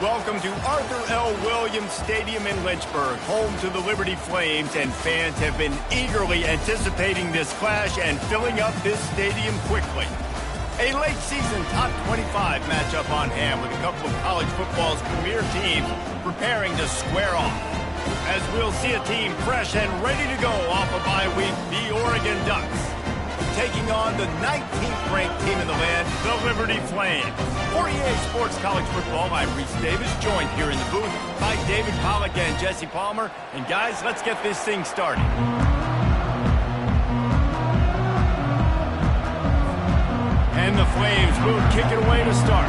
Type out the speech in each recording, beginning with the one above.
Welcome to Arthur L. Williams Stadium in Lynchburg, home to the Liberty Flames, and fans have been eagerly anticipating this clash and filling up this stadium quickly. A late-season top 25 matchup on hand with a couple of college football's premier teams preparing to square off. As we'll see a team fresh and ready to go off a bye week, the Oregon Ducks, taking on the 19th ranked team in the land, the Liberty Flames. For EA Sports College Football, I'm Reese Davis, joined here in the booth by David Pollack and Jesse Palmer. And guys, let's get this thing started. And the Flames will kick it away to start.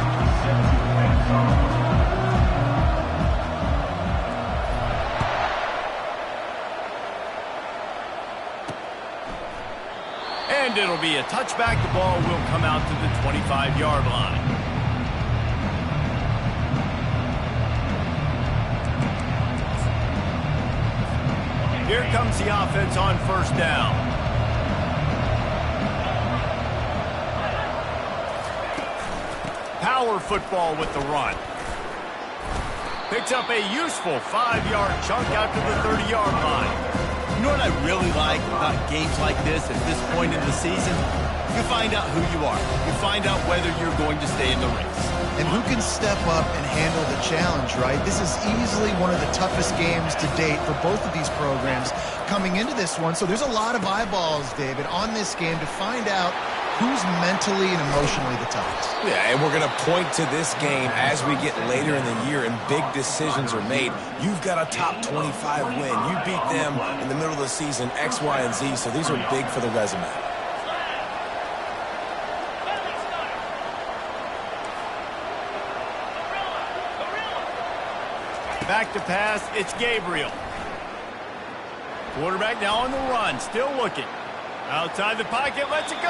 And it'll be a touchback. The ball will come out to the 25-yard line. Here comes the offense on first down. Power football with the run. Picks up a useful 5-yard chunk out to the 30-yard line. You know what I really like about games like this at this point in the season? You find out who you are. You find out whether you're going to stay in the race. And who can step up and handle the challenge, right? This is easily one of the toughest games to date for both of these programs coming into this one. So there's a lot of eyeballs, David, on this game to find out who's mentally and emotionally the toughest. Yeah, and we're going to point to this game as we get later in the year and big decisions are made. You've got a top 25 win. You beat them in the middle of the season, X, Y, and Z, so these are big for the resume. Back to pass, it's Gabriel. Quarterback now on the run, still looking. Outside the pocket, lets it go.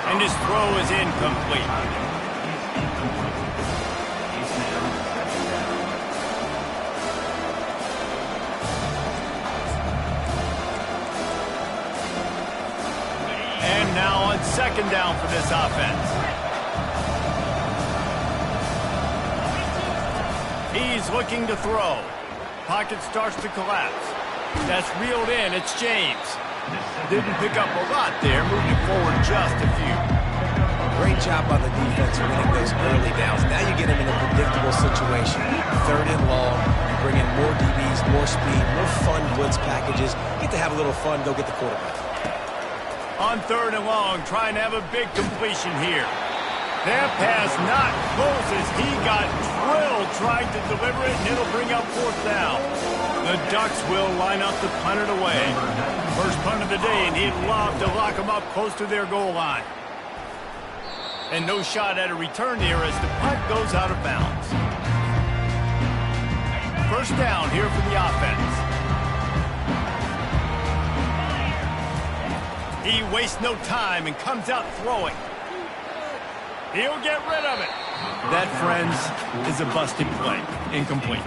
And his throw is incomplete. And now on second down for this offense. He's looking to throw. Pocket starts to collapse. That's reeled in. It's James. Didn't pick up a lot there, moving forward just a few. Great job by the defense winning those early downs. Now you get him in a predictable situation. Third and long, you bring in more DBs, more speed, more fun blitz packages. Get to have a little fun, go get the quarterback. On third and long, trying to have a big completion here. That pass not close as he got drilled trying to deliver it, and it'll bring up fourth down. The Ducks will line up to punt it away. First punt of the day, and he'd love to lock them up close to their goal line. And no shot at a return here as the punt goes out of bounds. First down here for the offense. He wastes no time and comes out throwing. He'll get rid of it. That, friends, is a busted play. Incomplete.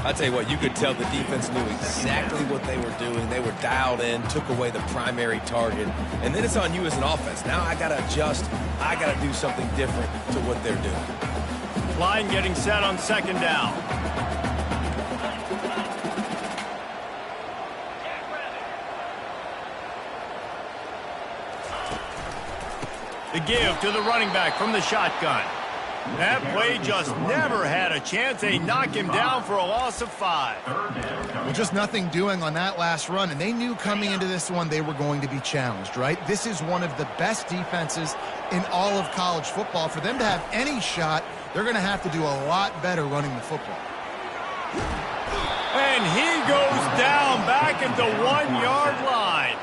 I'll tell you what, you could tell the defense knew exactly what they were doing. They were dialed in, took away the primary target, and then it's on you as an offense. Now I got to adjust. I got to do something different to what they're doing. Line getting set on second down. The give to the running back from the shotgun. That play just never had a chance. They knock him down for a loss of 5. Well, just nothing doing on that last run, and they knew coming into this one they were going to be challenged, right? This is one of the best defenses in all of college football. For them to have any shot, they're going to have to do a lot better running the football. And he goes down back at the 1-yard line.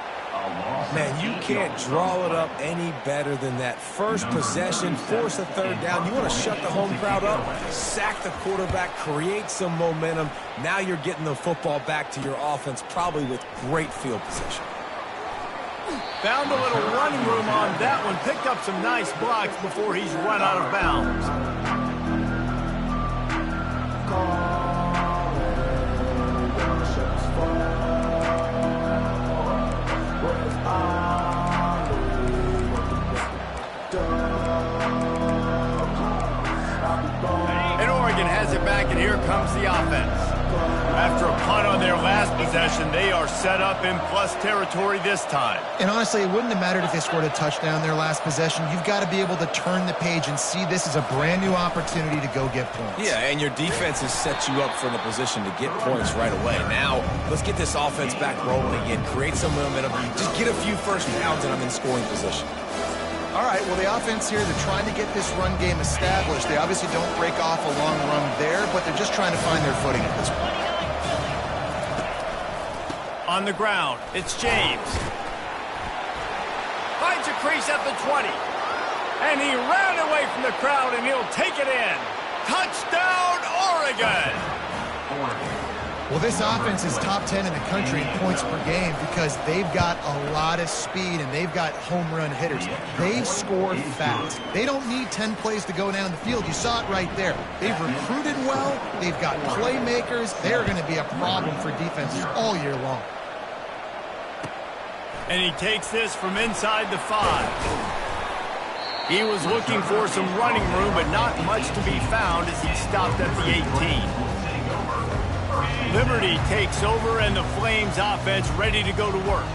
Man, you can't draw it up any better than that. First possession, force a third down. You want to shut the home crowd up, sack the quarterback, create some momentum. Now you're getting the football back to your offense, probably with great field position. Found a little running room on that one. Picked up some nice blocks before he's run out of bounds. possession. They are set up in plus territory this time. And honestly, it wouldn't have mattered if they scored a touchdown their last possession. You've got to be able to turn the page and see this as a brand new opportunity to go get points. Yeah, and your defense has set you up for the position to get points right away. Now, let's get this offense back rolling again, create some momentum, just get a few first downs, and I'm in scoring position. All right, well, the offense here, they're trying to get this run game established. They obviously don't break off a long run there, but they're just trying to find their footing at this point. On the ground, it's James. Finds a crease at the 20. And he ran away from the crowd, and he'll take it in. Touchdown, Oregon! Well, this offense is top 10 in the country in points per game because they've got a lot of speed and they've got home run hitters. They score fast. They don't need 10 plays to go down the field. You saw it right there. They've recruited well. They've got playmakers. They're going to be a problem for defenses all year long. And he takes this from inside the 5. He was looking for some running room, but not much to be found as he stopped at the 18. Liberty takes over, and the Flames offense ready to go to work.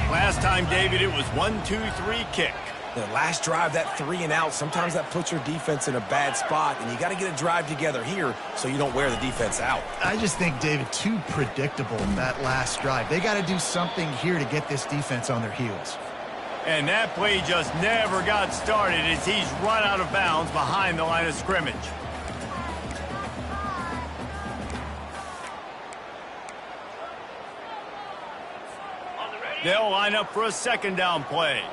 Last time, David, it was 1-2-3 kick. The last drive, that 3 and out, sometimes that puts your defense in a bad spot, and you got to get a drive together here so you don't wear the defense out. I just think, David, too predictable that last drive. They got to do something here to get this defense on their heels. And that play just never got started as he's run out of bounds behind the line of scrimmage. They'll line up for a second down play.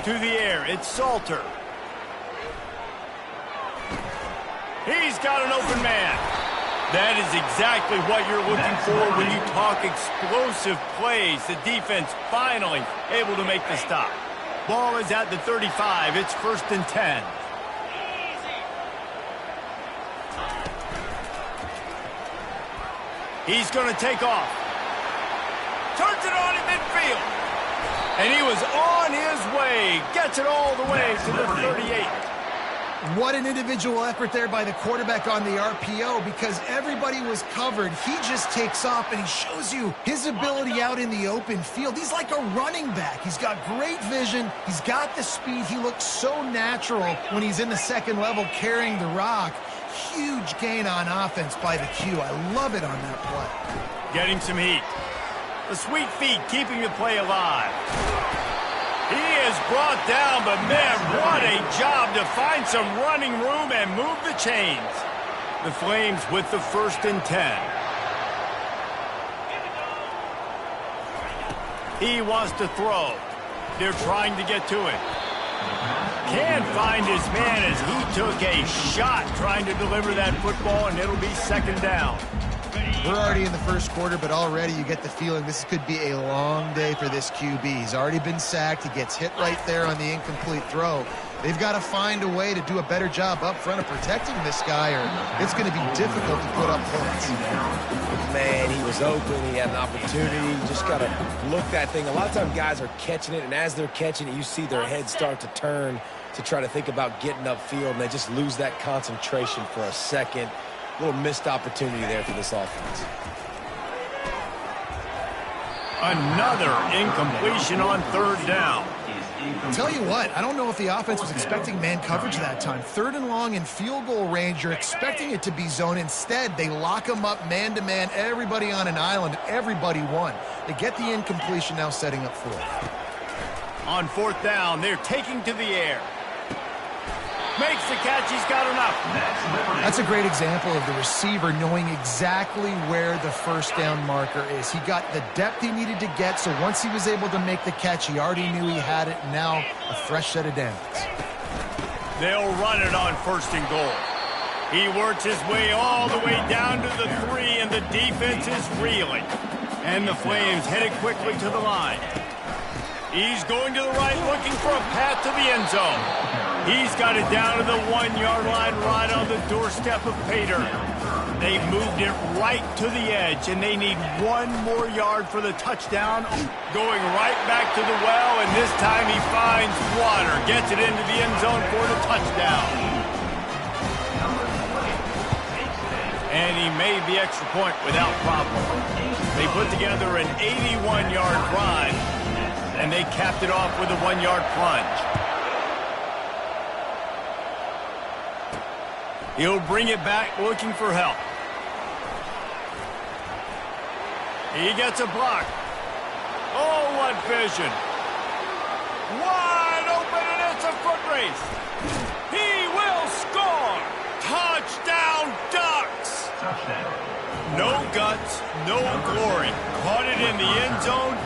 To the air, it's Salter. He's got an open man. That is exactly what you're looking for when you talk explosive plays. The defense finally able to make the stop. Ball is at the 35. It's 1st and 10. He's going to take off. Turns it on in midfield. And he was on his way. Gets it all the way to the 38. What an individual effort there by the quarterback on the RPO because everybody was covered. He just takes off, and he shows you his ability out in the open field. He's like a running back. He's got great vision. He's got the speed. He looks so natural when he's in the second level carrying the rock. Huge gain on offense by the Q. I love it on that play. Getting some heat. The sweet feet keeping the play alive. He is brought down, but man, what a job to find some running room and move the chains. The Flames with the 1st and 10. He wants to throw. They're trying to get to it. Can't find his man as he took a shot trying to deliver that football, and it'll be second down. We're already in the first quarter, but already you get the feeling this could be a long day for this QB. He's already been sacked. He gets hit right there on the incomplete throw. They've got to find a way to do a better job up front of protecting this guy, or it's going to be difficult to put up points. Man, he was open. He had an opportunity. You just got to look that thing. A lot of times guys are catching it, and as they're catching it, you see their heads start to turn to try to think about getting upfield, and they just lose that concentration for a second. A little missed opportunity there for this offense. Another incompletion on 3rd down. Tell you what, I don't know if the offense was expecting man coverage that time. 3rd and long in field goal range, you're expecting it to be zone. Instead, they lock them up man-to-man, everybody on an island, everybody won. They get the incompletion, now setting up 4th. On 4th down, they're taking to the air. Makes the catch. He's got enough. That's a great example of the receiver knowing exactly where the 1st down marker is. He got the depth he needed to get, so once he was able to make the catch, he already knew he had it. Now a fresh set of downs. They'll run it on 1st and goal. He works his way all the way down to the 3, and the defense is reeling. And the Flames headed quickly to the line. He's going to the right, looking for a path to the end zone. He's got it down to the 1-yard line, right on the doorstep of Pater. They moved it right to the edge, and they need 1 more yard for the touchdown. Going right back to the well, and this time he finds water. Gets it into the end zone for the touchdown. And he made the extra point without problem. They put together an 81-yard drive, and they capped it off with a 1-yard plunge. He'll bring it back looking for help. He gets a block. Oh, what vision. Wide open, and it's a foot race. He will score. Touchdown, Ducks. No guts, no glory. Caught it in the end zone.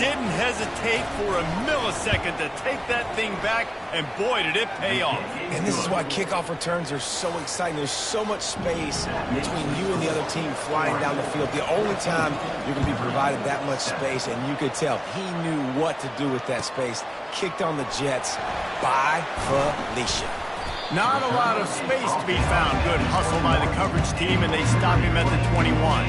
Didn't hesitate for a millisecond to take that thing back, and boy, did it pay off. And this is why kickoff returns are so exciting. There's so much space between you and the other team flying down the field. The only time you're going to be provided that much space, and you could tell he knew what to do with that space. Kicked on the Jets by Felicia. Not a lot of space to be found. Good hustle by the coverage team, and they stop him at the 21.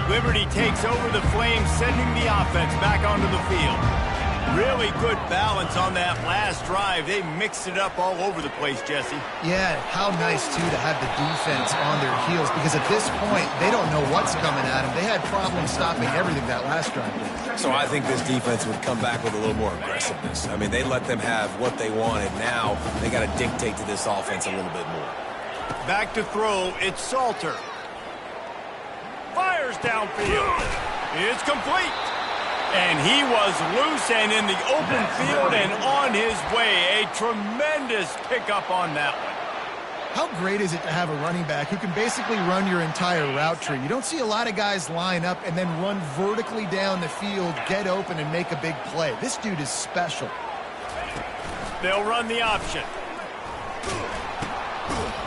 Liberty takes over the Flames, sending the offense back onto the field. Really good balance on that last drive. They mixed it up all over the place, Jesse. Yeah, how nice, too, to have the defense on their heels, because at this point, they don't know what's coming at them. They had problems stopping everything that last drive did. So I think this defense would come back with a little more aggressiveness. I mean, they let them have what they wanted. Now they got to dictate to this offense a little bit more. Back to throw, it's Salter. Fires downfield. It's complete. And he was loose and in the open field and on his way. A tremendous pickup on that one. How great is it to have a running back who can basically run your entire route tree? You don't see a lot of guys line up and then run vertically down the field, get open, and make a big play. This dude is special. They'll run the option.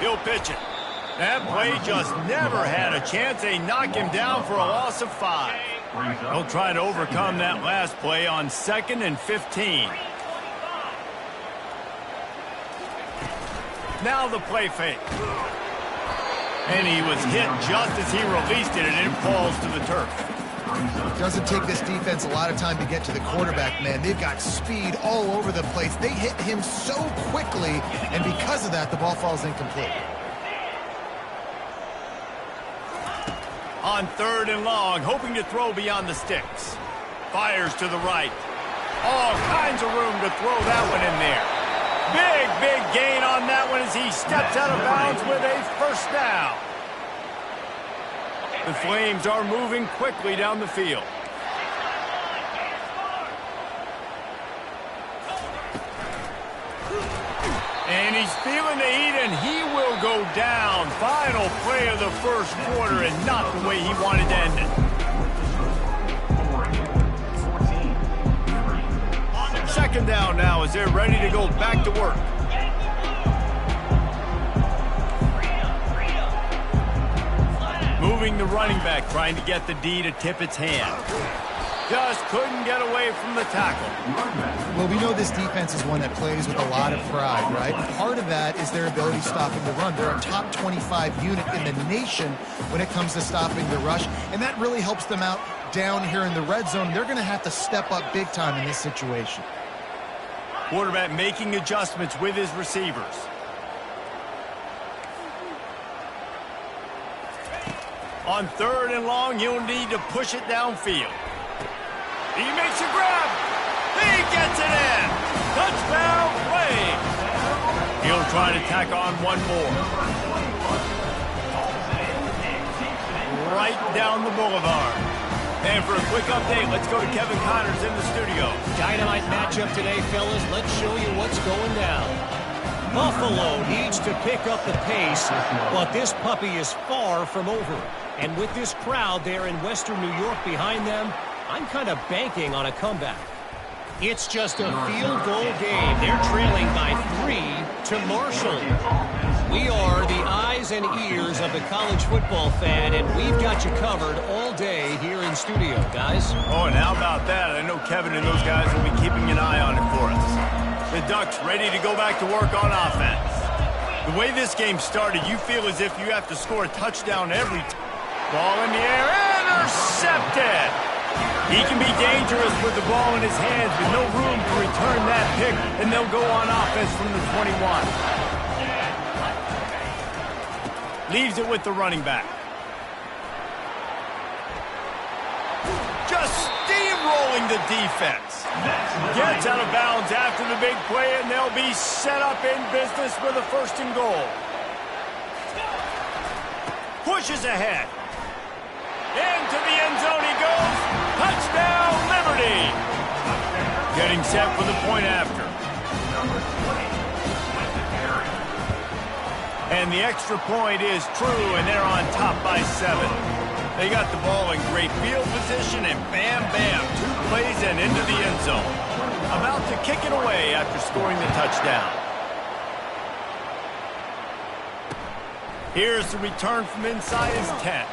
He'll pitch it. That play just never had a chance. They knock him down for a loss of 5. They'll try to overcome that last play on 2nd and 15. Now the play fake. And he was hit just as he released it, and it falls to the turf. It doesn't take this defense a lot of time to get to the quarterback, man. They've got speed all over the place. They hit him so quickly, and because of that, the ball falls incomplete. On 3rd and long, hoping to throw beyond the sticks. Fires to the right. All kinds of room to throw that one in there. Big gain on that one as he steps out of bounds with a first down. The Flames are moving quickly down the field. And he's feeling the heat, and he will go down. Final play of the first quarter, and not the way he wanted to end it. 2nd down now as they're ready to go back to work. Moving the running back, trying to get the D to tip its hand. Just couldn't get away from the tackle. Well, we know this defense is one that plays with a lot of pride, right? Part of that is their ability stopping the run. They're a top 25 unit in the nation when it comes to stopping the rush, and that really helps them out down here in the red zone. They're going to have to step up big time in this situation. Quarterback making adjustments with his receivers. On 3rd and long, you'll need to push it downfield. He makes a grab. He gets it in. Touchdown, Flames. He'll try to tack on one more. Right down the boulevard. And for a quick update, let's go to Kevin Connors in the studio. Dynamite matchup today, fellas. Let's show you what's going down. Buffalo needs to pick up the pace, but this puppy is far from over. And with this crowd there in Western New York behind them, I'm kind of banking on a comeback. It's just a field goal game. They're trailing by 3 to Marshall. We are the eyes and ears of the college football fan, and we've got you covered all day here in studio, guys. Oh, and how about that? I know Kevin and those guys will be keeping an eye on it for us. The Ducks ready to go back to work on offense. The way this game started, you feel as if you have to score a touchdown every time. Ball in the air, intercepted! He can be dangerous with the ball in his hands with no room to return that pick, and they'll go on offense from the 21. Leaves it with the running back. Just steamrolling the defense. Gets out of bounds after the big play, and they'll be set up in business with a 1st and goal. Pushes ahead. Into the end zone he goes. Touchdown, Liberty. Getting set for the point after. And the extra point is true, and they're on top by 7. They got the ball in great field position, and bam, bam, 2 plays and into the end zone. About to kick it away after scoring the touchdown. Here's the return from inside his 10.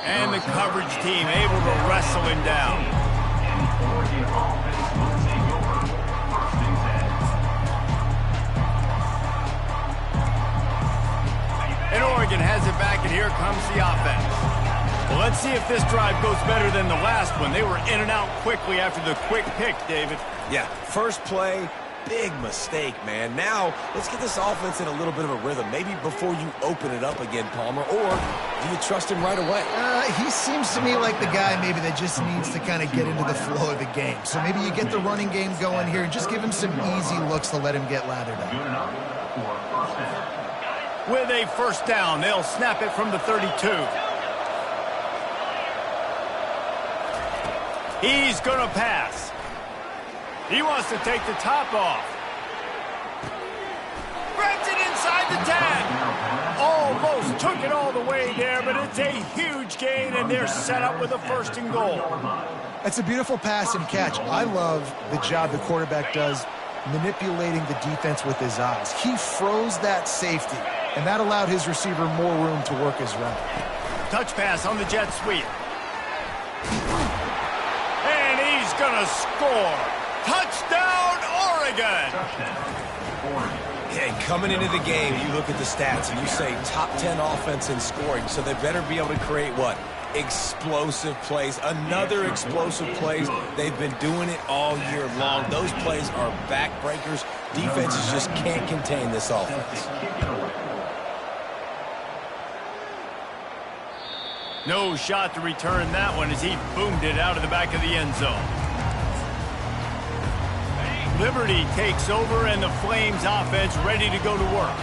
And the coverage team able to wrestle him down. And Oregon has it back, and here comes the offense. Well, let's see if this drive goes better than the last one. They were in and out quickly after the quick pick, David. Yeah, first play, big mistake, man. Now, let's get this offense in a little bit of a rhythm. Maybe before you open it up again, Palmer, or do you trust him right away? He seems to me like the guy maybe that just needs to kind of get into the flow of the game. So maybe you get the running game going here and just give him some easy looks to let him get lathered up. With a 1st down, they'll snap it from the 32. He's going to pass. He wants to take the top off. Grabs it inside the 10. Almost took it all the way there, but it's a huge gain, and they're set up with a 1st and goal. That's a beautiful pass and catch. I love the job the quarterback does manipulating the defense with his eyes. He froze that safety, and that allowed his receiver more room to work his route. Touch pass on the jet sweep. And he's going to score. Touchdown, Oregon! Hey, coming into the game, you look at the stats and you say top 10 offense in scoring, so they better be able to create what? Explosive plays. Another explosive plays. They've been doing it all year long. Those plays are backbreakers. Defenses just can't contain this offense. No shot to return that one as he boomed it out of the back of the end zone. Liberty takes over, and the Flames offense ready to go to work.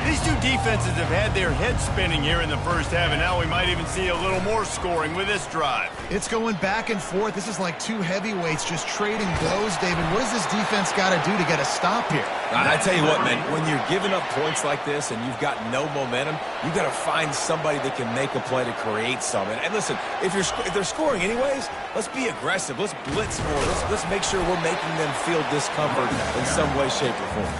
These two defenses have had their heads spinning here in the first half, and now we might even see a little more scoring with this drive. It's going back and forth. This is like 2 heavyweights just trading blows, David. What does this defense got to do to get a stop here? I tell you what, man, when you're giving up points like this and you've got no momentum, you got to find somebody that can make a play to create something. And listen, if they're scoring anyways, let's be aggressive. Let's blitz more. Let's make sure we're making them feel discomfort in some way, shape, or form.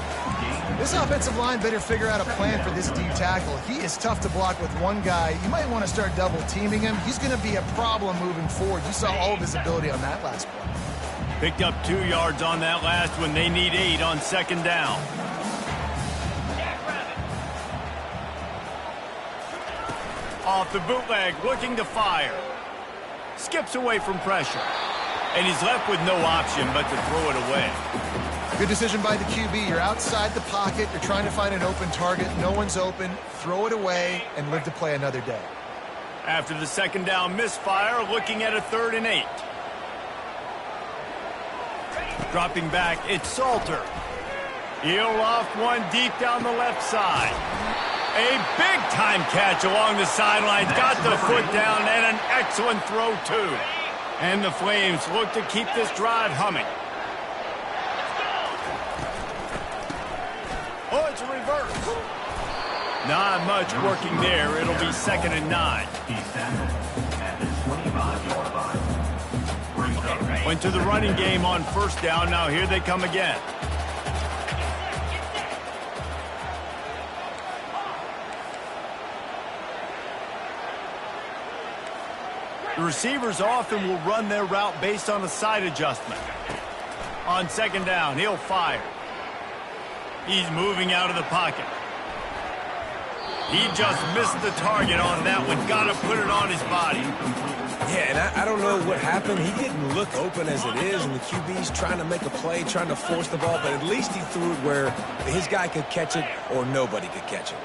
This offensive line better figure out a plan for this D tackle. He is tough to block with one guy. You might want to start double teaming him. He's going to be a problem moving forward. You saw all of his ability on that last play. Picked up 2 yards on that last one. They need 8 on 2nd down. Off the bootleg, looking to fire. Skips away from pressure. And he's left with no option but to throw it away. Good decision by the QB. You're outside the pocket. You're trying to find an open target. No one's open. Throw it away and live to play another day. After the 2nd down misfire, looking at a 3rd and 8. Dropping back, it's Salter. He'll loft one deep down the left side. A big-time catch along the sidelines. Got the foot down and an excellent throw, too. And the Flames look to keep this drive humming. Oh, it's a reverse. Not much working there. It'll be 2nd and 9. Went to the running game on 1st down. Now here they come again. The receivers often will run their route based on a side adjustment. On 2nd down, he'll fire. He's moving out of the pocket. He just missed the target on that one. Got to put it on his body. Yeah, and I don't know what happened. He didn't look open as it is, and the QB's trying to make a play, trying to force the ball, but at least he threw it where his guy could catch it or nobody could catch it.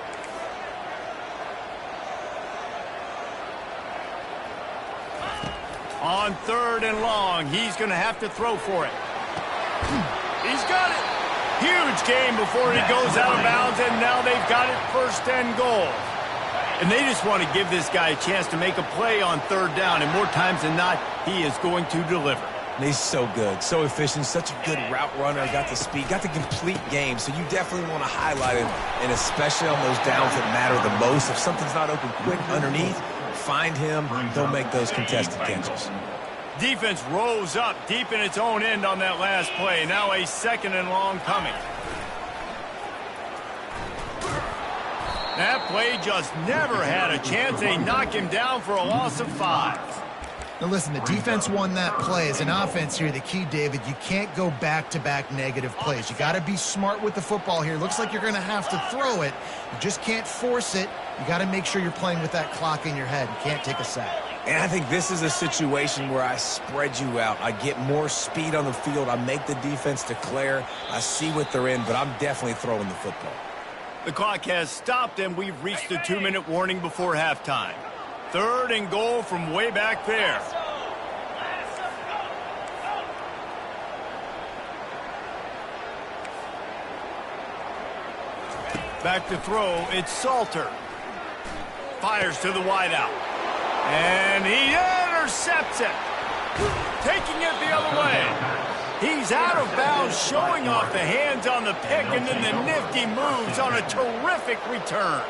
On 3rd and long, he's going to have to throw for it. He's got it. Huge gain before he goes out of bounds, and now they've got it 1st and goal. And they just want to give this guy a chance to make a play on 3rd down, and more times than not, he is going to deliver. And he's so good, so efficient, such a good route runner, got the speed, got the complete game. So you definitely want to highlight him, and especially on those downs that matter the most. If something's not open quick underneath, find him, he'll make those contested catches. Defense rose up deep in its own end on that last play. Now a 2nd and long coming. That play just never had a chance. They knock him down for a loss of 5. Now listen, the defense won that play. As an offense here, the key, David, you can't go back-to-back negative plays. You got to be smart with the football here. Looks like you're going to have to throw it. You just can't force it. You got to make sure you're playing with that clock in your head. You can't take a sack. And I think this is a situation where I spread you out. I get more speed on the field. I make the defense declare. I see what they're in, but I'm definitely throwing the football. The clock has stopped, and we've reached the 2-minute warning before halftime. 3rd and goal from way back there. Back to throw, it's Salter. Fires to the wideout. And he intercepts it. Taking it the other way. He's out of bounds, showing off the hands on the pick, and then the nifty moves on a terrific return.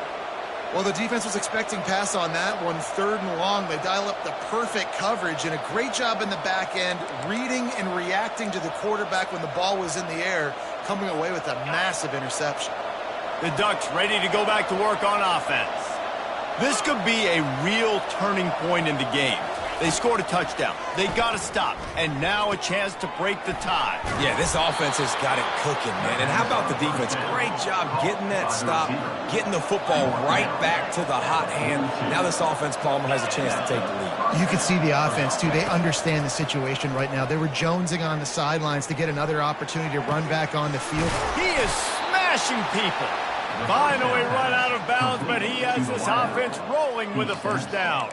Well, the defense was expecting pass on that one. 3rd and long, they dial up the perfect coverage, and a great job in the back end, reading and reacting to the quarterback when the ball was in the air, coming away with a massive interception. The Ducks ready to go back to work on offense. This could be a real turning point in the game. They scored a touchdown. They got to stop. And now a chance to break the tie. Yeah, this offense has got it cooking, man. And how about the defense? Great job getting that stop, getting the football right back to the hot hand. Now this offense, Palmer, has a chance to take the lead. You can see the offense, too. They understand the situation right now. They were jonesing on the sidelines to get another opportunity to run back on the field. He is smashing people. Finally run out of bounds, but he has this offense rolling with a 1st down.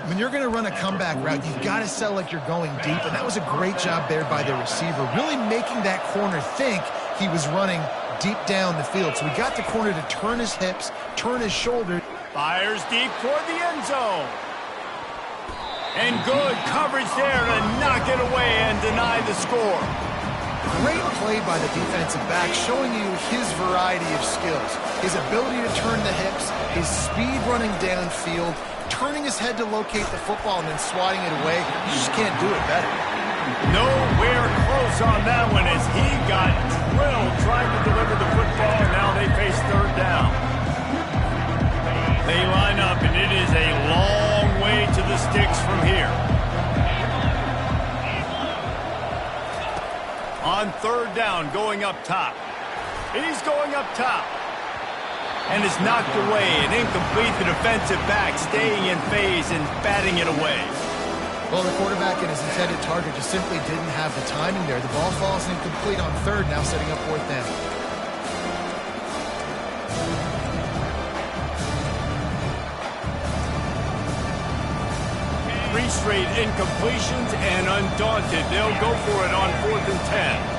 When you're going to run a comeback route, you've got to sell like you're going deep, and that was a great job there by the receiver, really making that corner think he was running deep down the field. So we got the corner to turn his hips, turn his shoulder. Fires deep toward the end zone. And good coverage there to knock it away and deny the score. Great play by the defensive back, showing you his variety of skills. His ability to turn the hips, his speed running downfield, turning his head to locate the football and then swatting it away. You just can't do it better. Nowhere close on that one as he got drilled trying to deliver the football, and now they face 3rd down. They line up, and it is a long way to the sticks from here. On 3rd down, going up top. He's going up top. And it's knocked away and incomplete. The defensive back staying in phase and batting it away. Well, the quarterback and his intended target just simply didn't have the timing there. The ball falls incomplete on 3rd, now setting up 4th down. Three straight incompletions, and undaunted, they'll go for it on 4th and 10.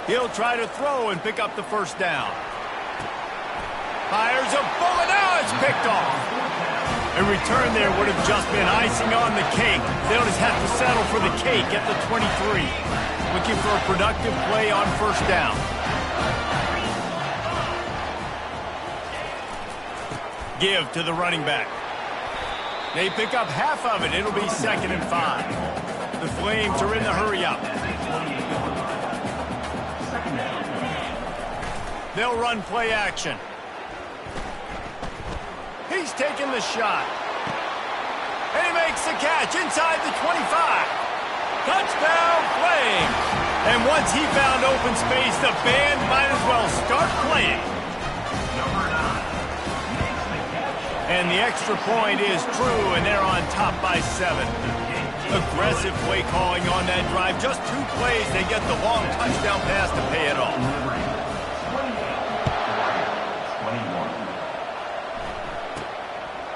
He'll try to throw and pick up the 1st down. Fires a bullet. Now it's picked off. A return there would have just been icing on the cake. They'll just have to settle for the cake at the 23. Looking for a productive play on 1st down. Give to the running back. They pick up half of it. It'll be 2nd and 5. The Flames are in the hurry-up. They'll run play action. He's taking the shot. And he makes the catch inside the 25. Touchdown, Flames. And once he found open space, the band might as well start playing. And the extra point is true, and they're on top by 7. Aggressive play calling on that drive. Just 2 plays, they get the long touchdown pass to pay it off.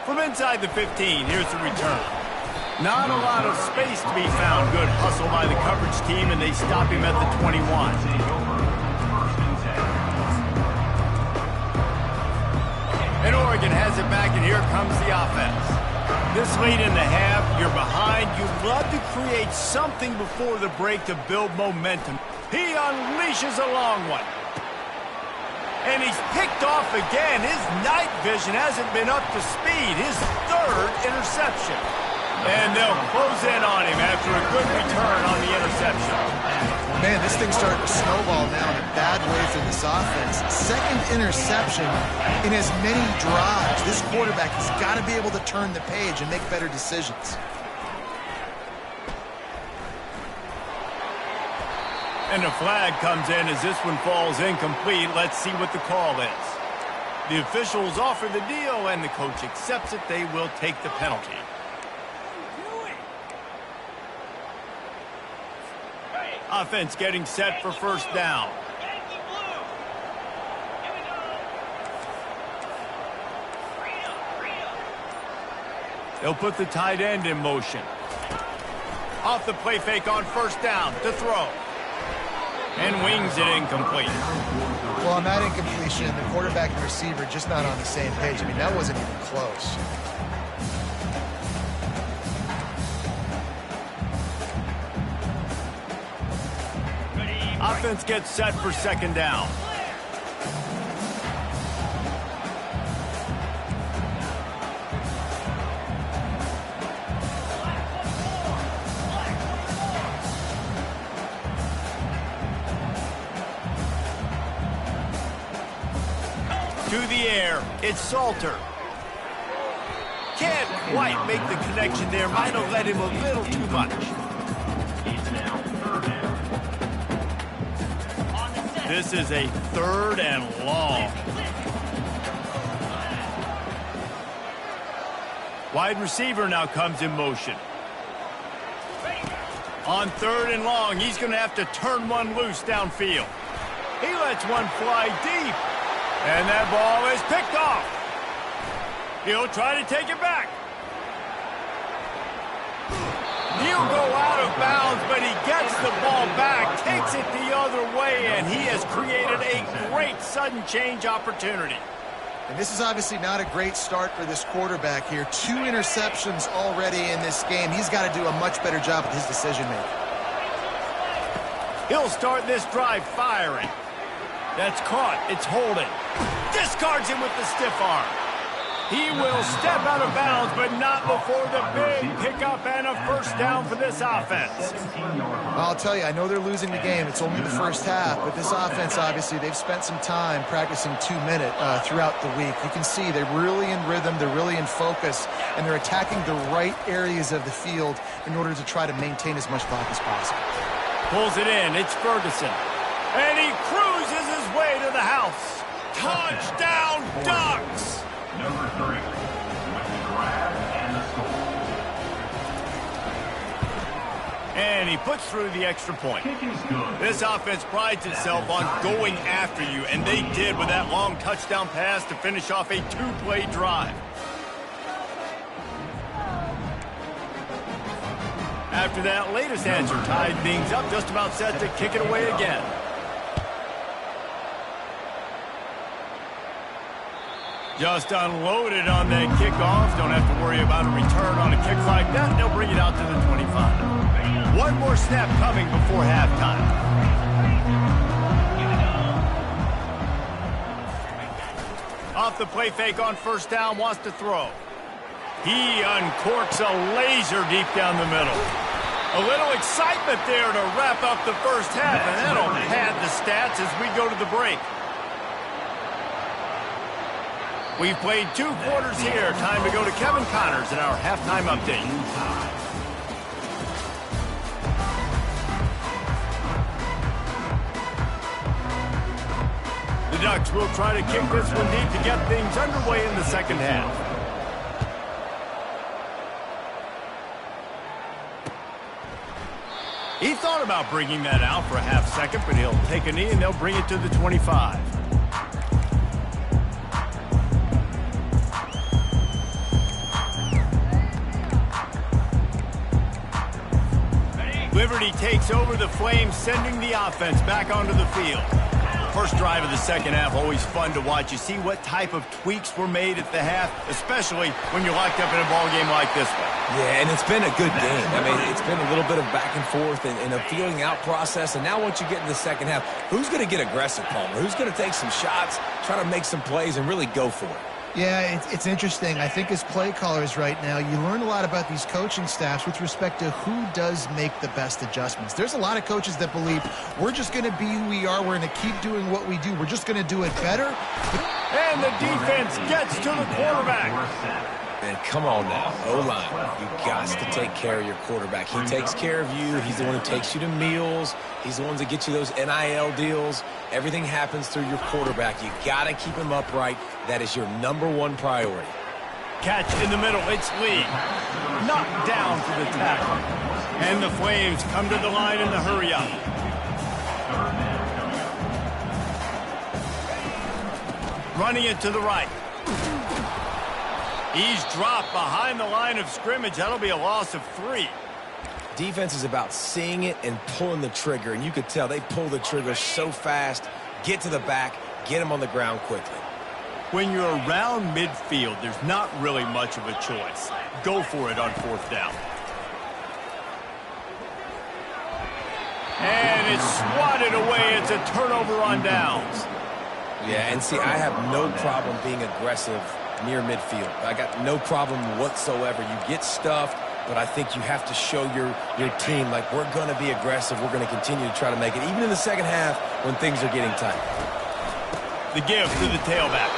From inside the 15. Here's the return. Not a lot of space to be found. Good hustle by the coverage team, and they stop him at the 21. And Oregon has it back, and here comes the offense. This late in the half, you're behind. You'd love to create something before the break to build momentum. He unleashes a long one. And he's picked off again. His night vision hasn't been up to speed. His third interception. And they'll close in on him after a good return on the interception. Man, this thing's starting to snowball now in a bad way for this offense. Second interception in as many drives. This quarterback has got to be able to turn the page and make better decisions. And a flag comes in as this one falls incomplete. Let's see what the call is. The officials offer the deal, and the coach accepts it. They will take the penalty. Offense getting set for first down. They'll put the tight end in motion. Off the play fake on first down to throw. And wings it incomplete. Well, on that incompletion, the quarterback and receiver just not on the same page. I mean, that wasn't even close. Offense gets set for second down. To the air, it's Salter. Can't quite make the connection there. Might have led him a little too much. This is a third and long. Wide receiver now comes in motion. On third and long, he's going to have to turn one loose downfield. He lets one fly deep. And that ball is picked off. He'll try to take it back. He'll go out of bounds, but he gets the ball back, takes it the other way, and he has created a great sudden change opportunity. And this is obviously not a great start for this quarterback here. 2 interceptions already in this game. He's got to do a much better job with his decision-making. He'll start this drive firing. That's caught. It's holding. Discards him with the stiff arm. He will step out of bounds, but not before the big pickup and a first down for this offense. I'll tell you, I know they're losing the game. It's only the first half, but this offense, obviously, they've spent some time practicing 2-minute throughout the week. You can see they're really in rhythm, they're really in focus, and they're attacking the right areas of the field in order to try to maintain as much clock as possible. Pulls it in. It's Ferguson. And he cruises his way to the house. Touchdown, Ducks! Number 3, with the grab and the score. And he puts through the extra point. Kick is good. This offense prides itself on going after you, and they did with that long touchdown pass to finish off a 2-play drive. After that latest answer tied things up, just about set to kick it away again. Just unloaded on that kickoff. Don't have to worry about a return on a kick like that. They'll bring it out to the 25. One more snap coming before halftime. Off the play fake on first down, wants to throw. He uncorks a laser deep down the middle. A little excitement there to wrap up the first half, and that'll pad the stats as we go to the break. We've played 2 quarters here. Time to go to Kevin Connors in our halftime update. The Ducks will try to kick this one deep to get things underway in the second half. He thought about bringing that out for a half second, but he'll take a knee and they'll bring it to the 25. Liberty takes over the Flames, sending the offense back onto the field. First drive of the second half, always fun to watch. You see what type of tweaks were made at the half, especially when you're locked up in a ball game like this one. Yeah, and it's been a good game. I mean, it's been a little bit of back and forth and a feeling out process. And now once you get in the second half, who's going to get aggressive, Palmer? Who's going to take some shots, try to make some plays, and really go for it? Yeah, it's interesting. I think as play callers right now, you learn a lot about these coaching staffs with respect to who does make the best adjustments. There's a lot of coaches that believe we're just going to be who we are. We're going to keep doing what we do. We're just going to do it better. And the defense gets to the quarterback. Man, come on now, O-line. You got to take care of your quarterback. He takes care of you. He's the one who takes you to meals. He's the one that gets you those NIL deals. Everything happens through your quarterback. You got to keep him upright. That is your #1 priority. Catch in the middle. It's Lee. Knocked down for the tackle. And the Flames come to the line in the hurry up. Running it to the right. He's dropped behind the line of scrimmage. That'll be a loss of 3. Defense is about seeing it and pulling the trigger, and you could tell they pull the trigger so fast, get to the back, get him on the ground quickly. When you're around midfield, there's not really much of a choice. Go for it on 4th down. And it's swatted away. It's a turnover on downs. Yeah, and see, I have no problem being aggressive near midfield. I got no problem whatsoever. You get stuffed, but I think you have to show your team, like, we're going to be aggressive. We're going to continue to try to make it, even in the second half when things are getting tight. The give to the tailback.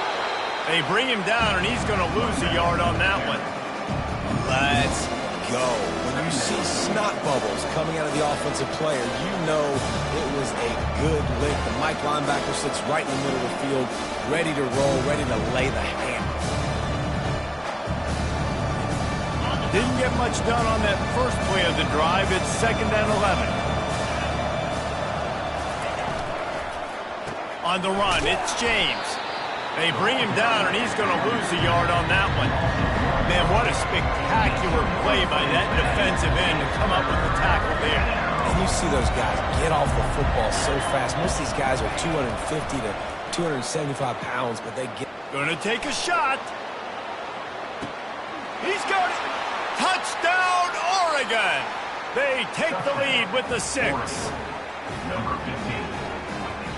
They bring him down, and he's going to lose a yard on that one. Let's go. When you see snot bubbles coming out of the offensive player, you know it was a good lick. The Mike linebacker sits right in the middle of the field, ready to roll, ready to lay the hammer. Didn't get much done on that first play of the drive. It's 2nd and 11. On the run, it's James. They bring him down, and he's going to lose a yard on that one. Man, what a spectacular play by that defensive end to come up with the tackle there. And you see those guys get off the football so fast. Most of these guys are 250 to 275 pounds, but they get... Going to take a shot. He's got it. Touchdown, Oregon. They take the lead with the 6. Number 15,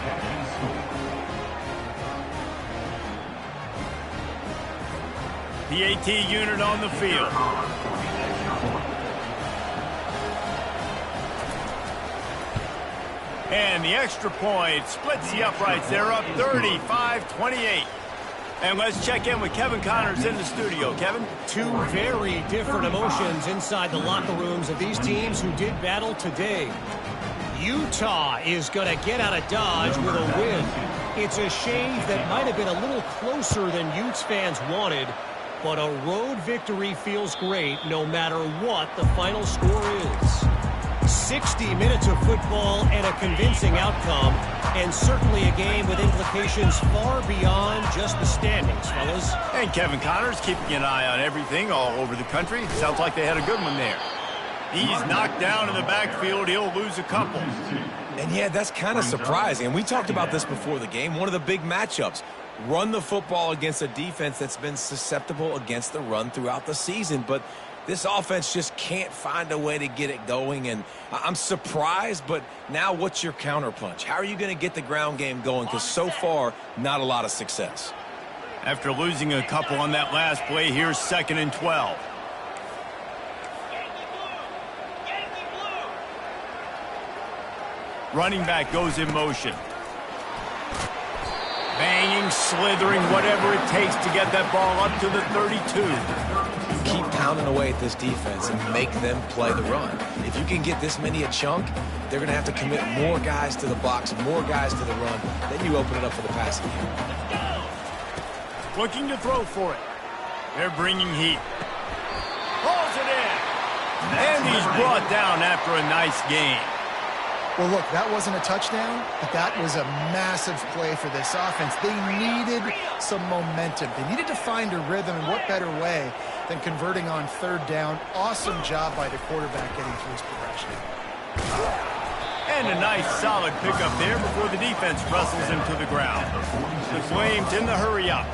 Captain School. The AT unit on the field. And the extra point splits the uprights. They're up 35-28. And let's check in with Kevin Connors in the studio. Kevin? 2 very different emotions inside the locker rooms of these teams who did battle today. Utah is going to get out of Dodge with a win. It's a shave that might have been a little closer than Utes fans wanted, but a road victory feels great no matter what the final score is. 60 minutes of football and a convincing outcome, and certainly a game with implications far beyond just the standings, fellas. And Kevin Connors keeping an eye on everything all over the country. Sounds like they had a good one there. He's knocked down in the backfield. He'll lose a couple. And yeah, that's kind of surprising. And we talked about this before the game. One of the big matchups. Run the football against a defense that's been susceptible against the run throughout the season. But this offense just can't find a way to get it going. And I'm surprised, but now what's your counterpunch? How are you going to get the ground game going? Because so far, not a lot of success. After losing a couple on that last play, here's 2nd and 12. Running back goes in motion. Banging, slithering, whatever it takes to get that ball up to the 32. Keep pounding away at this defense and make them play the run. If you can get this many a chunk, they're going to have to commit more guys to the box, more guys to the run. Then you open it up for the passing game. Looking to throw for it. They're bringing heat. Pulls it in. And he's brought down after a nice game. Well, look, that wasn't a touchdown, but that was a massive play for this offense. They needed some momentum. They needed to find a rhythm, and what better way than converting on 3rd down. Awesome job by the quarterback getting through his progression. And a nice solid pickup there before the defense wrestles him to the ground. The Flames in the hurry up.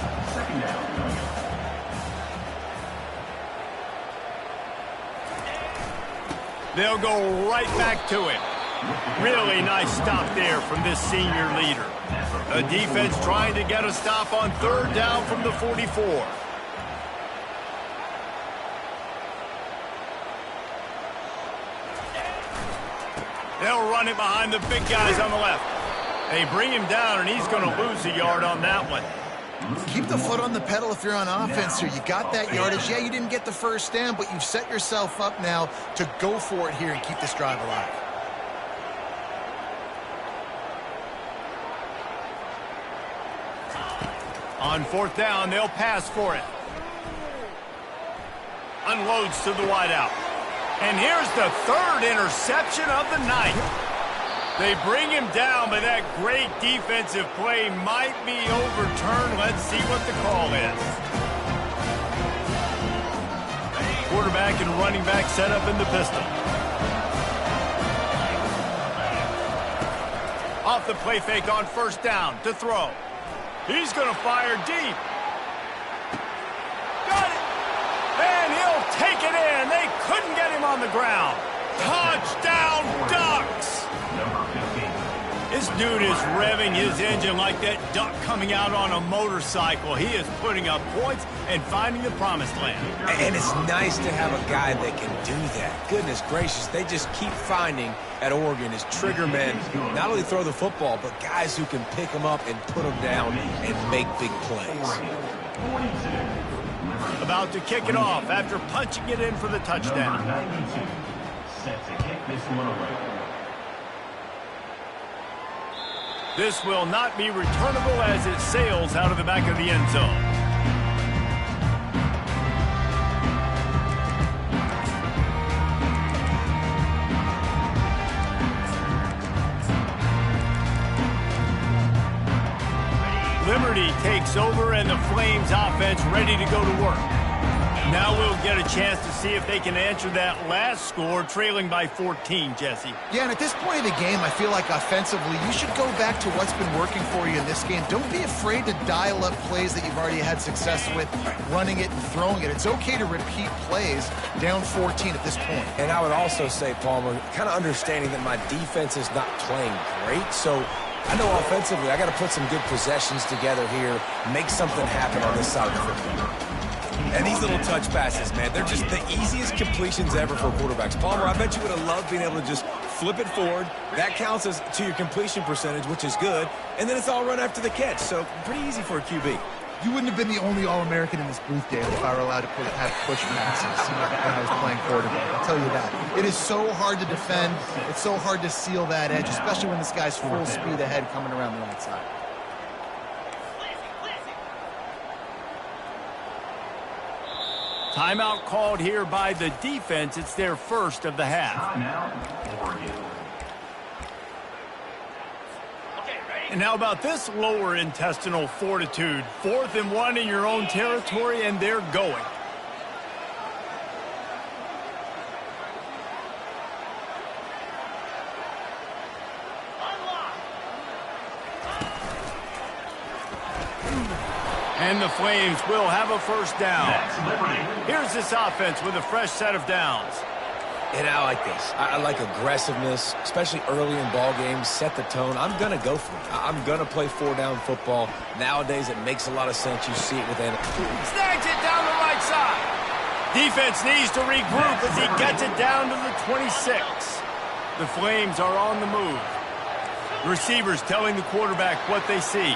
They'll go right back to it. Really nice stop there from this senior leader. The defense trying to get a stop on third down from the 44. They'll run it behind the big guys on the left. They bring him down, and he's going to lose a yard on that one. Keep the foot on the pedal if you're on offense here. You got that yardage. Yeah, you didn't get the first down, but you've set yourself up now to go for it here and keep this drive alive. On fourth down, they'll pass for it. Unloads to the wideout. And here's the third interception of the night. They bring him down, but that great defensive play might be overturned. Let's see what the call is. Quarterback and running back set up in the pistol. Off the play fake on first down to throw. He's going to fire deep. Got it. And he'll take it in. They couldn't get him on the ground. Touchdown, Ducks. This dude is revving his engine like that duck coming out on a motorcycle. He is putting up points and finding the promised land. And it's nice to have a guy that can do that. Goodness gracious, they just keep finding at Oregon is trigger men who not only throw the football, but guys who can pick them up and put them down and make big plays. About to kick it off after punching it in for the touchdown. Set to kick this one away. This will not be returnable as it sails out of the back of the end zone. Liberty takes over and the Flames offense ready to go to work. Now we'll get a chance to see if they can answer that last score, trailing by 14, Jesse. Yeah, and at this point of the game, I feel like offensively, you should go back to what's been working for you in this game. Don't be afraid to dial up plays that you've already had success with, running it and throwing it. It's okay to repeat plays down 14 at this point. And I would also say, Palmer, kind of understanding that my defense is not playing great, so I know offensively I got to put some good possessions together here, make something happen on this side of the football. And these little touch passes, man, they're just the easiest completions ever for quarterbacks. Palmer, I bet you would have loved being able to just flip it forward. That counts as to your completion percentage, which is good. And then it's all run after the catch, so pretty easy for a QB. You wouldn't have been the only All-American in this booth, David, if I were allowed to have push passes when I was playing quarterback. I'll tell you that. It is so hard to defend. It's so hard to seal that edge, especially when this guy's full speed ahead coming around the outside. Timeout called here by the defense. It's their first of the half. Timeout, Oregon. And how about this lower intestinal fortitude? 4th and 1 in your own territory, and they're going. And the Flames will have a first down. Here's this offense with a fresh set of downs. And I like this. I like aggressiveness, especially early in ball games. Set the tone. I'm going to go for it. I'm going to play 4-down football. Nowadays, it makes a lot of sense. You see it with it. Snags it down the right side. Defense needs to regroup as he gets it down to the 26. The Flames are on the move. Receivers telling the quarterback what they see.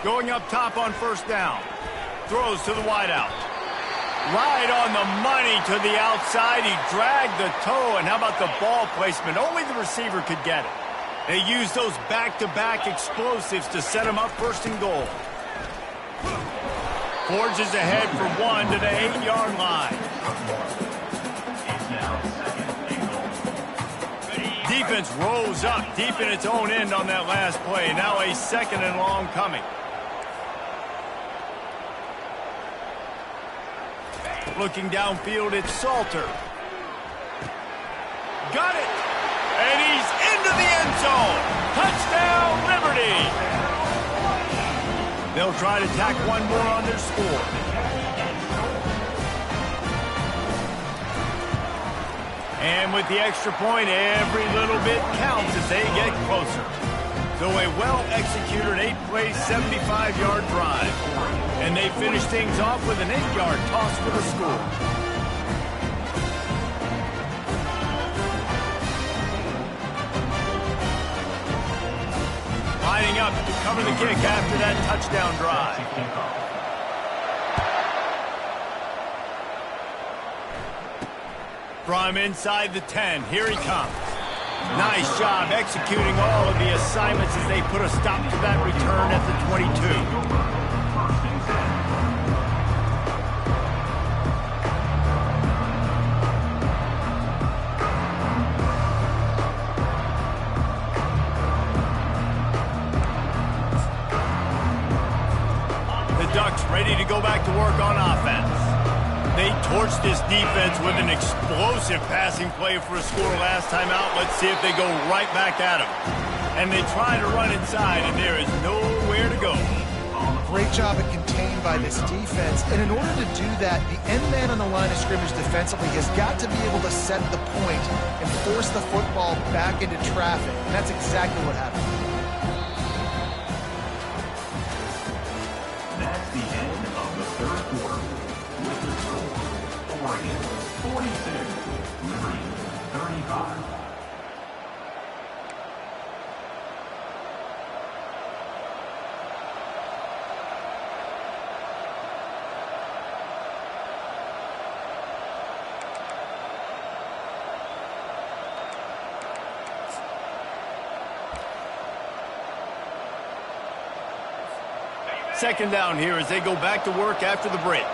Going up top on first down. Throws to the wideout. Right on the money to the outside. He dragged the toe. And how about the ball placement? Only the receiver could get it. They used those back-to-back explosives to set him up first and goal. Forges ahead for one to the 8-yard line. Defense rose up deep in its own end on that last play. Now a 2nd and long coming. Looking downfield, it's Salter. Got it! And he's into the end zone! Touchdown, Liberty! They'll try to tack one more on their score. And with the extra point, every little bit counts as they get closer. So a well-executed 8-play, 75-yard drive. And they finish things off with an 8-yard toss for the score. Lining up to cover the kick after that touchdown drive. From inside the 10, here he comes. Nice job executing all of the assignments as they put a stop to that return at the 22. Ducks ready to go back to work on offense. They torched this defense with an explosive passing play for a score last time out. Let's see if they go right back at them. And they try to run inside, and there is nowhere to go. Great job at contained by this defense. And in order to do that, the end man on the line of scrimmage defensively has got to be able to set the point and force the football back into traffic. And that's exactly what happened. That's the end of the third quarter. With the score, Oregon 46, Liberty 35. Second down here as they go back to work after the break.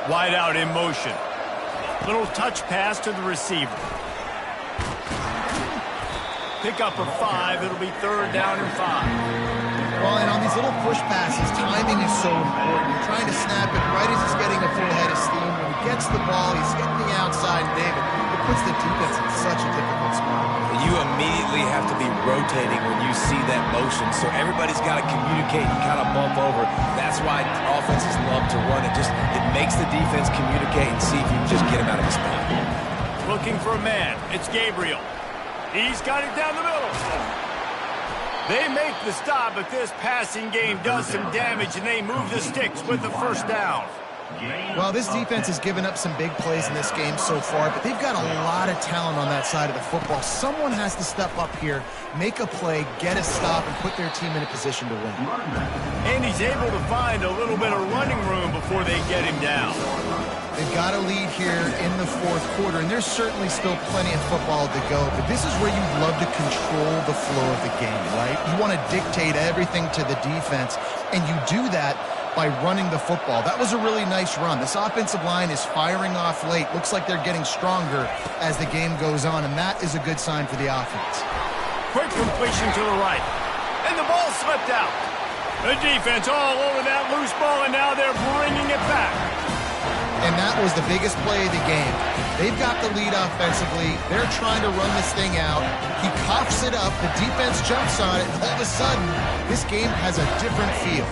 Wide out in motion. Little touch pass to the receiver. Pick up of 5. It'll be third down and 5. Well, and on these little push passes, timing is so important. You're trying to snap it right as he's getting a full head of steam. When he gets the ball, he's getting the outside, David. It puts the defense in such a difficult spot. You immediately have to be rotating when you see that motion, so everybody's got to communicate and kind of bump over. That's why offenses love to run it. It makes the defense communicate and see if you can just get him out of his spot. Looking for a man. It's Gabriel. He's got it down the middle. They make the stop, but this passing game does some damage, and they move the sticks with the first down. Well, this defense has given up some big plays in this game so far, but they've got a lot of talent on that side of the football. Someone has to step up here, make a play, get a stop, and put their team in a position to win. And he's able to find a little bit of running room before they get him down. They've got a lead here in the fourth quarter, and there's certainly still plenty of football to go, but this is where you'd love to control the flow of the game, right? You want to dictate everything to the defense, and you do that by running the football. That was a really nice run. This offensive line is firing off late. Looks like they're getting stronger as the game goes on, and that is a good sign for the offense. Quick completion to the right, and the ball slipped out. The defense all over that loose ball, and now they're bringing it back. And that was the biggest play of the game. They've got the lead offensively. They're trying to run this thing out. He coughs it up. The defense jumps on it. And all of a sudden, this game has a different feel.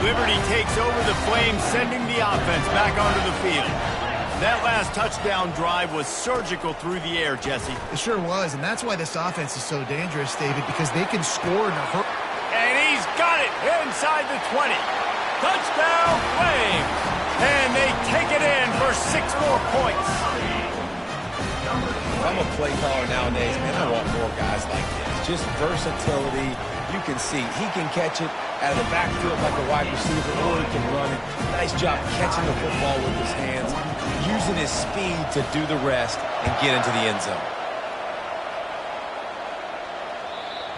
Liberty takes over the Flames, sending the offense back onto the field. That last touchdown drive was surgical through the air, Jesse. It sure was, and that's why this offense is so dangerous, David, because they can score in a hurry. And he's got it inside the 20. Touchdown, Flames! And they take it in for 6 more points. If I'm a play caller nowadays, man, I want more guys like this. Just versatility. You can see he can catch it out of the backfield like a wide receiver, or he can run it. Nice job catching the football with his hands, using his speed to do the rest and get into the end zone.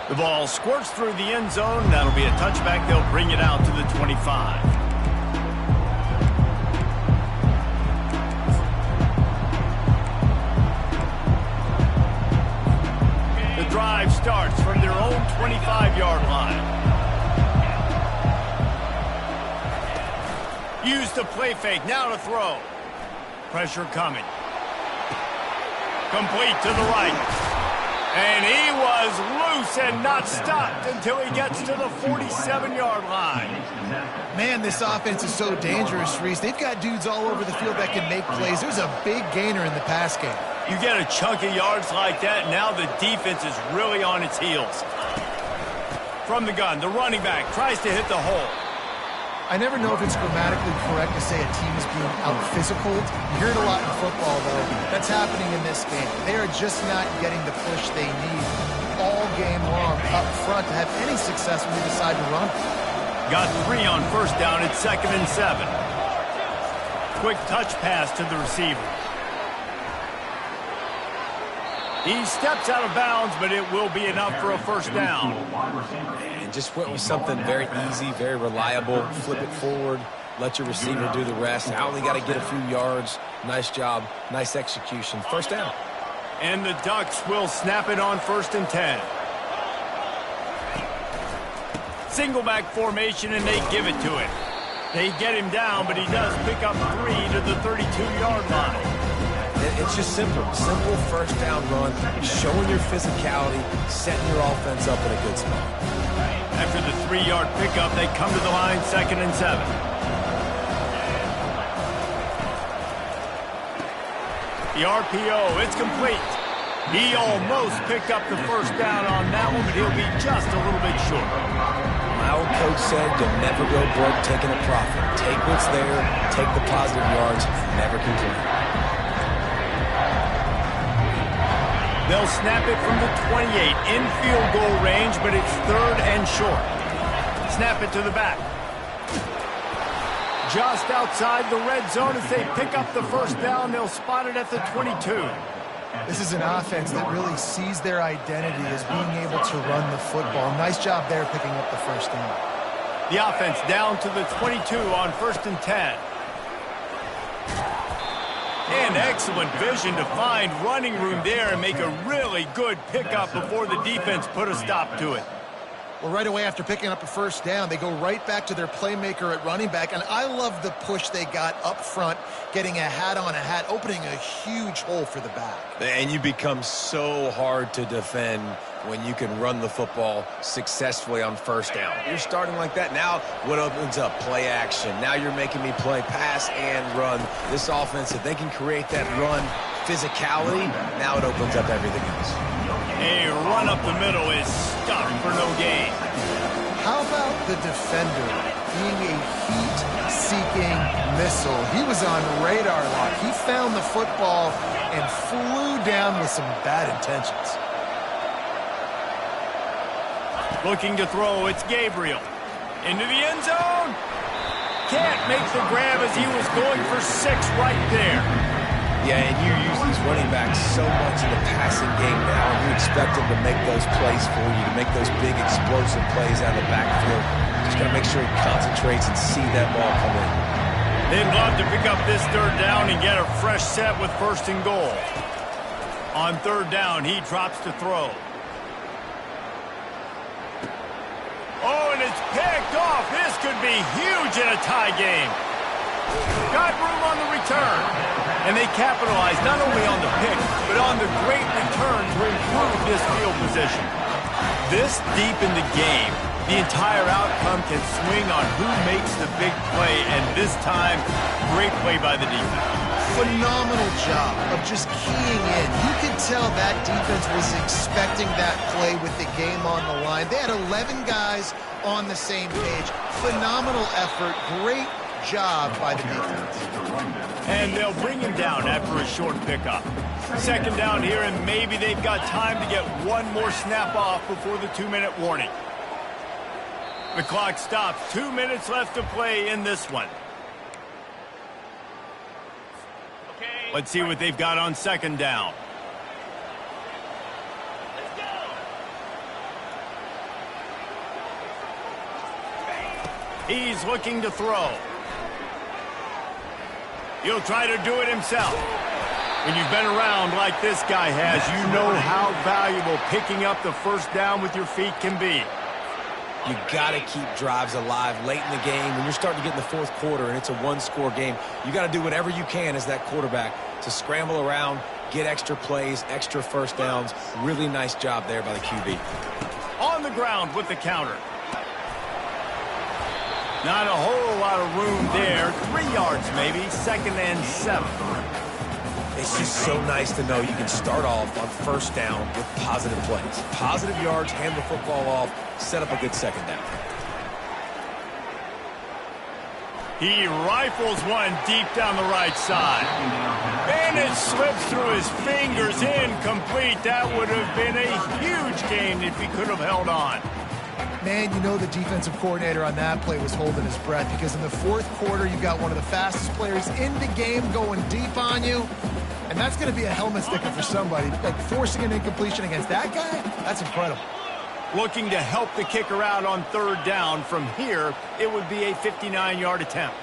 The ball squirts through the end zone. That'll be a touchback. They'll bring it out to the 25. The drive starts from their own 25-yard line. Use the play fake, now to throw. Pressure coming. Complete to the right. And he was loose and not stopped until he gets to the 47-yard line. Man, this offense is so dangerous, Reese. They've got dudes all over the field that can make plays. There's a big gainer in the pass game. You get a chunk of yards like that, now the defense is really on its heels. From the gun, the running back tries to hit the hole. I never know if it's grammatically correct to say a team is being out-physicaled. You hear it a lot in football, though. That's happening in this game. They are just not getting the push they need all game long up front to have any success when they decide to run. Got 3 on first down. It's 2nd and 7. Quick touch pass to the receiver. He steps out of bounds, but it will be enough for a first down. And just went with something very easy, very reliable. Flip it forward, let your receiver do the rest. I only got to get a few yards. Nice job, nice execution. First down. And the Ducks will snap it on 1st and 10. Single back formation, and they give it to him. They get him down, but he does pick up 3 to the 32-yard line. It's just simple first down run, showing your physicality, setting your offense up in a good spot. After the 3-yard pickup, they come to the line, 2nd and 7. The RPO, it's complete. He almost picked up the first down on that one, but he'll be just a little bit short. My old coach said you'll never go broke taking a profit. Take what's there, take the positive yards, and never complain. They'll snap it from the 28 in field goal range, but it's 3rd and short. Snap it to the back. Just outside the red zone as they pick up the first down. They'll spot it at the 22. This is an offense that really sees their identity as being able to run the football. Nice job there picking up the first down. The offense down to the 22 on 1st and 10. And excellent vision to find running room there and make a really good pickup before the defense put a stop to it. Well, right away after picking up a first down, they go right back to their playmaker at running back. And I love the push they got up front, getting a hat on a hat, opening a huge hole for the back. And you become so hard to defend when you can run the football successfully on first down. You're starting like that. Now what opens up? Play action. Now you're making me play pass and run. This offense, if they can create that run physicality, now it opens up everything else. A run up the middle is stuffed for no gain. How about the defender being a heat-seeking missile? He was on radar lock. He found the football and flew down with some bad intentions. Looking to throw, it's Gabriel. Into the end zone. Can't make the grab as he was going for 6 right there. Yeah, and you use these running backs so much in the passing game now, and you expect them to make those plays for you, to make those big explosive plays out of the backfield. Just got to make sure he concentrates and see that ball come in. They'd love to pick up this 3rd down and get a fresh set with 1st and goal. On 3rd down, he drops to throw. Oh, and it's picked off. This could be huge in a tie game. Got room on the return. And they capitalize not only on the pick, but on the great return to improve this field position. This deep in the game, the entire outcome can swing on who makes the big play, and this time, great play by the defense. Phenomenal job of just keying in. You could tell that defense was expecting that play with the game on the line. They had 11 guys on the same page. Phenomenal effort. Great job by the defense. And they'll bring him down after a short pickup. 2nd down here, and maybe they've got time to get one more snap off before the 2-minute warning. The clock stops. 2 minutes left to play in this one. Let's see what they've got on 2nd down. He's looking to throw. He'll try to do it himself. When you've been around like this guy has, you know how valuable picking up the first down with your feet can be. You got to keep drives alive late in the game. When you're starting to get in the fourth quarter and it's a one-score game, you got to do whatever you can as that quarterback to scramble around, get extra plays, extra first downs. Really nice job there by the QB. On the ground with the counter. Not a whole lot of room there. 3 yards maybe. 2nd and 7. It's just so nice to know you can start off on first down with positive plays. Positive yards, hand the football off, set up a good second down. He rifles one deep down the right side. And it slips through his fingers, incomplete. That would have been a huge gain if he could have held on. Man, you know the defensive coordinator on that play was holding his breath, because in the fourth quarter, you got one of the fastest players in the game going deep on you. And that's going to be a helmet sticker for somebody. Like, forcing an incompletion against that guy, that's incredible. Looking to help the kicker out on 3rd down. From here, it would be a 59-yard attempt.